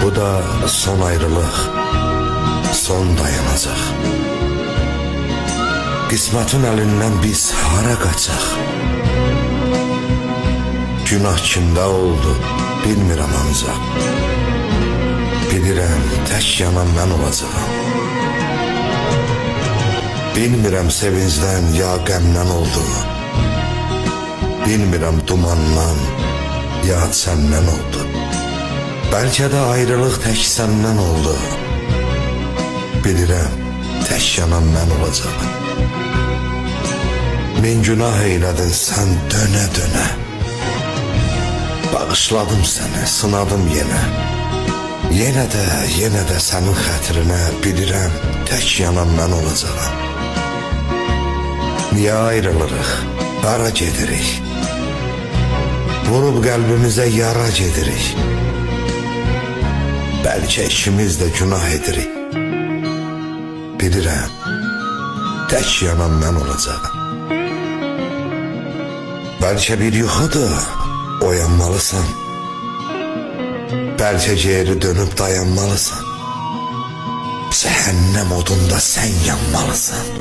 Bu da son ayrılık, son dayanacak. Qismətin əlindən biz hara qaçaq? Günah kimdə oldu, bilmirəm ancaq. Bilirəm, tək yanan mən olacağım. Bilmirəm sevincdən ya qəmdən oldu. Bilmirəm dumandan ya səndən oldu. Bəlkə də ayrılıq tək səndən oldu. Bilirəm, tək yanan mən olacağım. Min günah eylədin sən dönə-dönə. Bağışladım səni, sınadım yenə. Yenə də sənin xətrinə bilirəm, tək yanan mən olacağım. Niyə ayrılırıq, hara gedirik? Vurub qəlbimizə yara gedirik. Bəlkə ikimiz də günah edirik. Bilirəm, tək yanan mən olacağım. Bəlkə bir yuxudur, oyanmalısan. Bəlkə geri dönüb dayanmalısan. Cəhənnəm odunda sən yanmalısan.